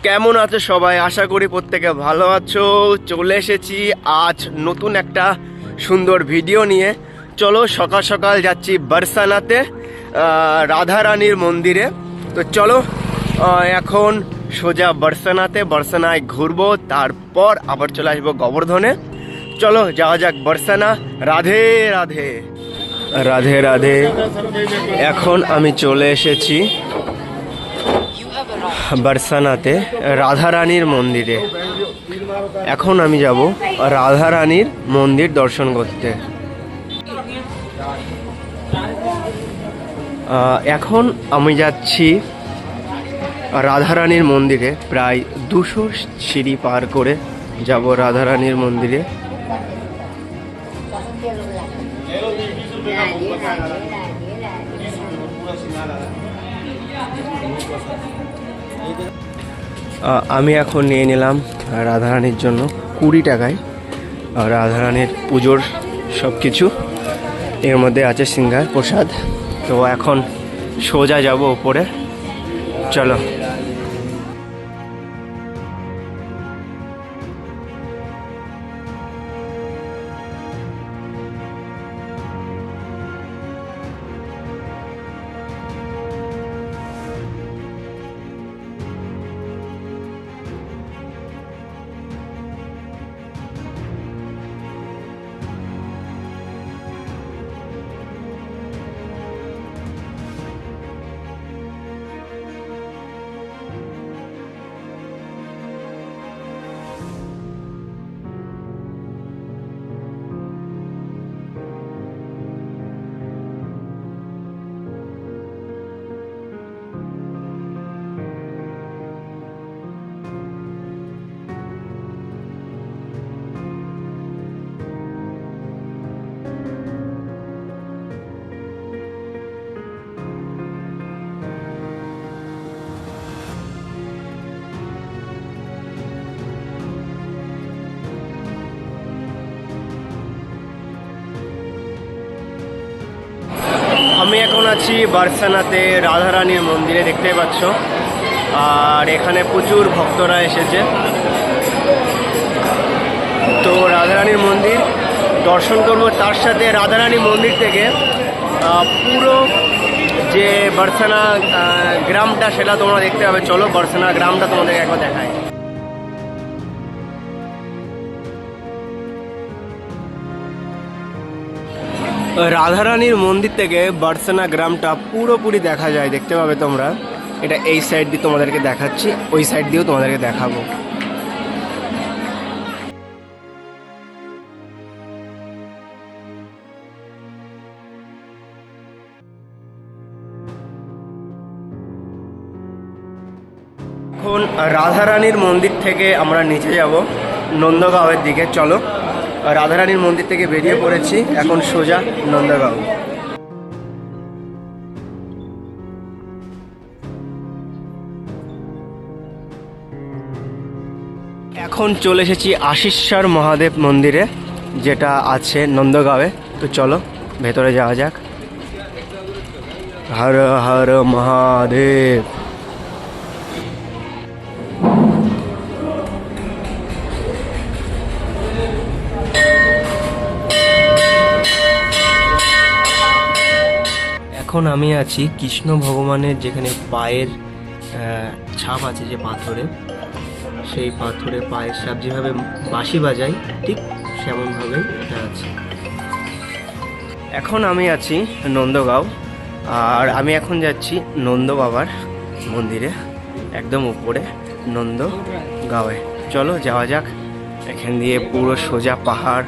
কেমন আছো সবাই? আশা করি প্রত্যেকে ভালো আছো। চলে এসেছি আজ নতুন একটা সুন্দর ভিডিও নিয়ে। চলো সকাল সকাল যাচ্ছি বারসানাতে, রাধারানীর মন্দিরে। তো চলো এখন সোজা বারসানায় ঘুরবো, তারপর আবার চলে আসবো গোবর্ধনে। চলো যাওয়া যাক বারসানা। রাধে রাধে রাধে রাধে। এখন আমি চলে এসেছি বারসানাতে রাধারানীর মন্দিরে। এখন আমি যাব রাধারানীর মন্দির দর্শন করতে। এখন আমি যাচ্ছি রাধারানীর মন্দিরে। প্রায় 200 সিঁড়ি পার করে যাব রাধারানীর মন্দিরে। আমি এখন নিয়ে নিলাম রাধারানীর জন্য 20 টাকায় রাধারানীর পুজোর সব কিছু। এর মধ্যে আছে সিঙ্গার প্রসাদ। তো এখন সোজা যাব ওপরে। চলো। আমি এখন আছি বারসানাতে রাধারানীর মন্দিরে, দেখতেই পাচ্ছ। আর এখানে প্রচুর ভক্তরা এসেছে। তো রাধারানীর মন্দির দর্শন করবো, তার সাথে রাধারানী মন্দির থেকে পুরো যে বারসানা গ্রামটা সেটা তোমরা দেখতে পাবে। চলো বারসানা গ্রামটা তোমাদের একবার দেখায়। রাধারানীর মন্দির থেকে বারসানা গ্রামটা পুরোপুরি দেখা যায়, দেখতে পাবে তোমরা। এটা এই সাইড দিয়ে তোমাদেরকে দেখাচ্ছি, ওই সাইড দিয়েও তোমাদেরকে দেখাবো। এখন রাধারানীর মন্দির থেকে আমরা নিচে যাব নন্দগাঁওয়ের দিকে। চলো, রাধারানীর মন্দির থেকে বেরিয়ে পড়েছি, এখন সোজা নন্দগাঁও। এখন চলে এসেছি আশীশ্বর মহাদেব মন্দিরে, যেটা আছে নন্দগাঁওয়ে। তো চলো ভেতরে যাওয়া যাক। হর হর মহাদেব। এখন আমি আছি কৃষ্ণ ভগবানের যেখানে পায়ের ছাপ আছে, যে পাথরে, সেই পাথরে পায়ের ছাপ যেভাবে বাঁশি বাজায় ঠিক সেমনভাবেই এটা আছে। এখন আমি আছি নন্দগাঁও, আর আমি এখন যাচ্ছি নন্দ বাবার মন্দিরে, একদম উপরে নন্দগাঁওয়ে। চলো যাওয়া যাক। এখান দিয়ে পুরো সোজা পাহাড়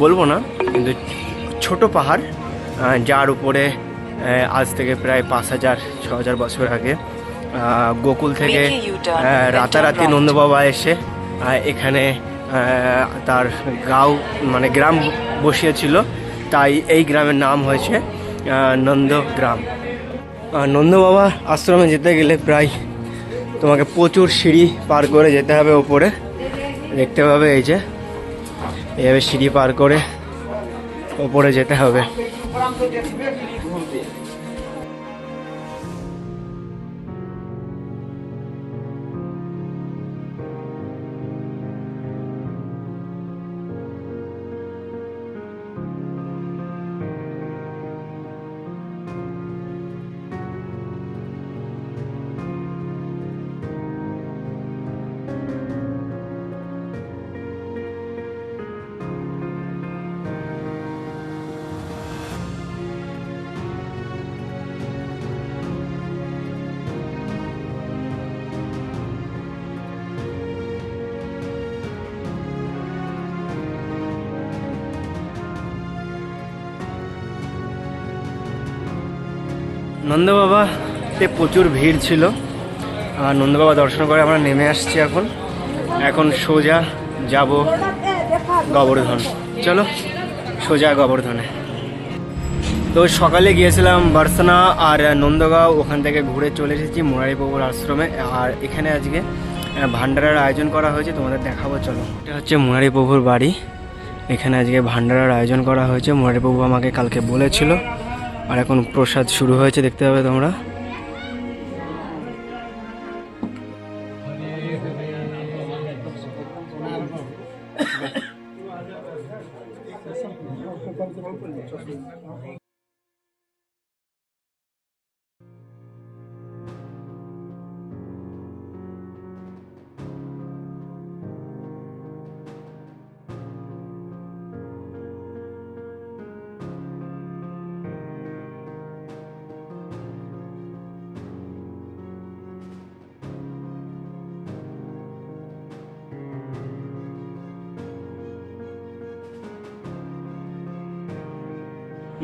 বলবো না, কিন্তু ছোট পাহাড়, যার উপরে আজ থেকে প্রায় 5000-6000 বছর আগে গোকুল থেকে রাতারাতি নন্দ বাবা এসে এখানে তার গ্রাম বসিয়েছিল। তাই এই গ্রামের নাম হয়েছে নন্দগ্রাম। নন্দ বাবা আশ্রমে যেতে গেলে প্রায় তোমাকে প্রচুর সিঁড়ি পার করে যেতে হবে ওপরে। দেখতে পাবে এই যে এইভাবে সিঁড়ি পার করে ওপরে যেতে হবে। নন্দ বাবাতে প্রচুর ভিড় ছিল, আর নন্দ বাবা দর্শন করে আমরা নেমে আসছি। এখন সোজা যাব গোবর্ধন। চলো সোজা গোবর্ধনে। তো সকালে গিয়েছিলাম বার্সনা আর নন্দগাঁও, ওখান থেকে ঘুরে চলে এসেছি মুরারি প্রভুর আশ্রমে। আর এখানে আজকে ভান্ডারার আয়োজন করা হয়েছে, তোমাদের দেখাবো। চলো, এটা হচ্ছে মুরারি প্রভুর বাড়ি। এখানে আজকে ভান্ডারার আয়োজন করা হয়েছে, মুরারি প্রভু আমাকে কালকে বলেছিল। আর এখন প্রসাদ শুরু হয়েছে, দেখতে পাবে তোমরা।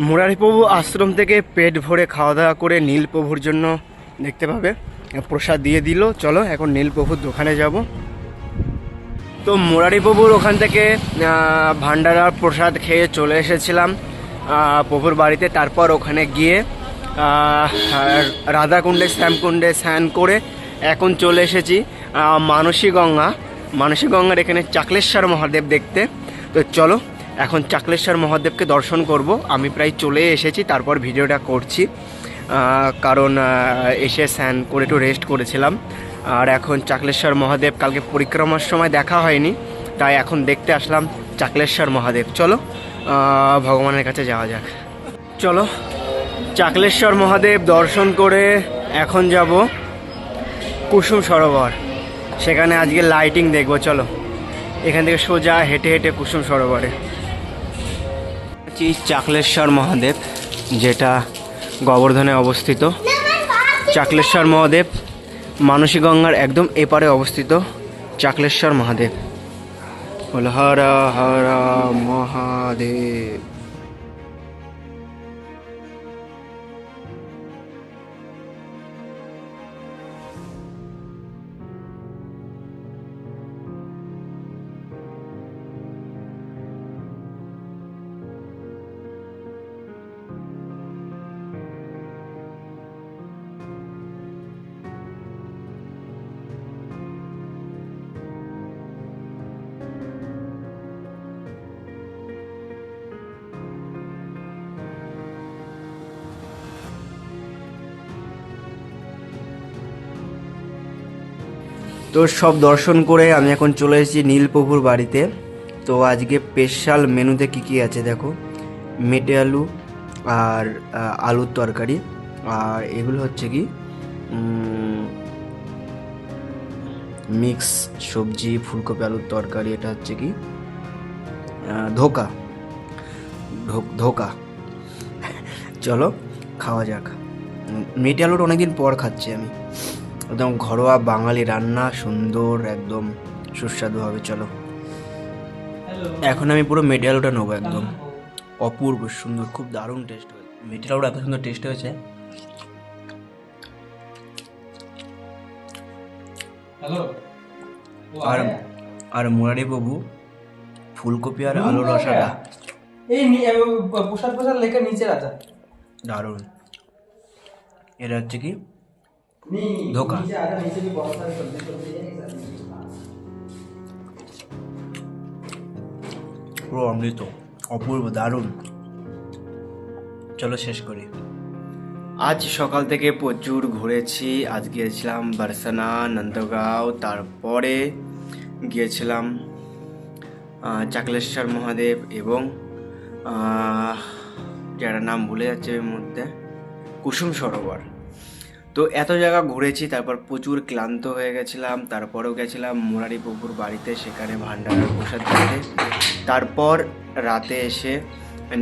মুরারি প্রভু আশ্রম থেকে পেট ভরে খাওয়া দাওয়া করে নীল প্রভুর জন্য দেখতে পাবে প্রসাদ দিয়ে দিল। চলো এখন নীল প্রভুর দোকানে যাব। তো মুরারি প্রভুর ওখান থেকে ভান্ডারার প্রসাদ খেয়ে চলে এসেছিলাম প্রভুর বাড়িতে। তারপর ওখানে গিয়ে রাধাকুণ্ডে শ্যামকুণ্ডে স্নান করে এখন চলে এসেছি মানসী গঙ্গার এখানে চাকলেশ্বর মহাদেব দেখতে। তো চলো এখন চাকলেশ্বর মহাদেবকে দর্শন করব। আমি প্রায় চলে এসেছি, তারপর ভিডিওটা করছি, কারণ এসে স্নান করে একটু রেস্ট করেছিলাম। আর এখন চাকলেশ্বর মহাদেব কালকে পরিক্রমার সময় দেখা হয়নি, তাই এখন দেখতে আসলাম চাকলেশ্বর মহাদেব। চলো ভগবানের কাছে যাওয়া যাক। চলো চাকলেশ্বর মহাদেব দর্শন করে এখন যাব কুসুম সরোবর, সেখানে আজকে লাইটিং দেখবো। চলো এখান থেকে সোজা হেঁটে হেঁটে কুসুম সরোবরে। চাকলেশ্বর মহাদেব, যেটা গোবর্ধনে অবস্থিত। চাকলেশ্বর মহাদেব মানসী গঙ্গার একদম এপারে অবস্থিত চাকলেশ্বর মহাদেব। বল হর হর মহাদেব। তো সব দর্শন করে আমি এখন চলে এসেছি নীলপ্রভুর বাড়িতে। তো আজকে স্পেশাল মেনুতে কী আছে দেখো, মেটে আলু আর আলুর তরকারি, আর এগুলো হচ্ছে কি মিক্স সবজি, ফুলকপি আলুর তরকারি। এটা হচ্ছে কি ধোকা। চলো খাওয়া যাক। মেটে আলুটা অনেকদিন পর খাচ্ছি আমি, একদম ঘরোয়া বাঙালি রান্না, সুন্দর একদম সুস্বাদু হবে। চলো এখন আমি পুরো মেটে আলুটা নেবো, একদম অপূর্ব সুন্দর, খুব দারুণ টেস্ট হয়েছে। মেটে আলুটা এত সুন্দর টেস্ট হয়েছে। আর মুরারি বাবু ফুলকপি আর আলুর রসাটা এই প্রসাদ লেখা নিচে রাখা দারুণ। এটা হচ্ছে কি ধোকা। পুরো অমৃত, অপূর্ব, দারুণ। চলো শেষ করি। আজ সকাল থেকে প্রচুর ঘুরেছি। আজ গিয়েছিলাম বার্সানা, নন্দগাঁও, তারপরে গিয়েছিলাম চাকলেশ্বর মহাদেব এবং যারা নাম ভুলে যাচ্ছে এর মধ্যে কুসুম সরোবর। তো এত জায়গা ঘুরেছি, তারপর প্রচুর ক্লান্ত হয়ে গেছিলাম। তারপরেও গেছিলাম মুরারি প্রভুর বাড়িতে, সেখানে ভান্ডারার প্রসাদ খেতে। তারপর রাতে এসে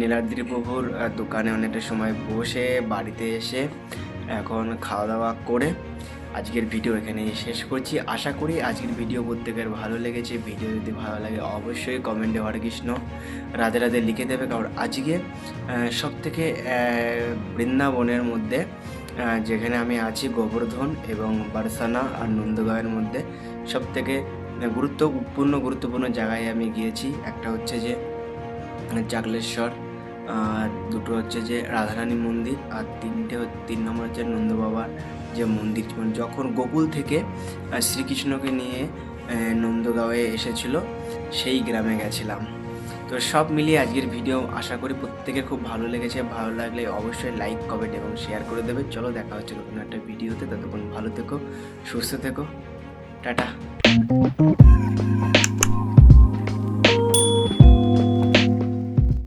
নীলাদ্রি প্রভুর দোকানে অনেকটা সময় বসে বাড়িতে এসে এখন খাওয়া দাওয়া করে আজকের ভিডিও এখানেই শেষ করছি। আশা করি আজকের ভিডিও প্রত্যেকের ভালো লেগেছে। ভিডিও যদি ভালো লাগে অবশ্যই কমেন্টে হরে কৃষ্ণ রাধে রাধে লিখে দেবে, কারণ আজকে সবথেকে বৃন্দাবনের মধ্যে যেখানে আমি আছি গোবর্ধন এবং বারসানা আর নন্দগাঁওয়ের মধ্যে সব থেকে গুরুত্বপূর্ণ জায়গায় আমি গিয়েছি। একটা হচ্ছে যে জাগলেশ্বর, আর দুটো হচ্ছে যে রাধারানী মন্দির, আর তিন নম্বর হচ্ছে নন্দ বাবার যে মন্দির, মানে যখন গোকুল থেকে শ্রীকৃষ্ণকে নিয়ে নন্দগাঁওয়ে এসেছিল সেই গ্রামে গেছিলাম। তো সব মিলিয়ে আজকের ভিডিও আশা করি প্রত্যেকের খুব ভালো লেগেছে। ভালো লাগলে অবশ্যই লাইক, কমেন্ট এবং শেয়ার করে দেবে। চলো দেখা হচ্ছে নতুন একটা ভিডিওতে, ততক্ষণ ভালো থেকো, সুস্থ থেকো, টাটা।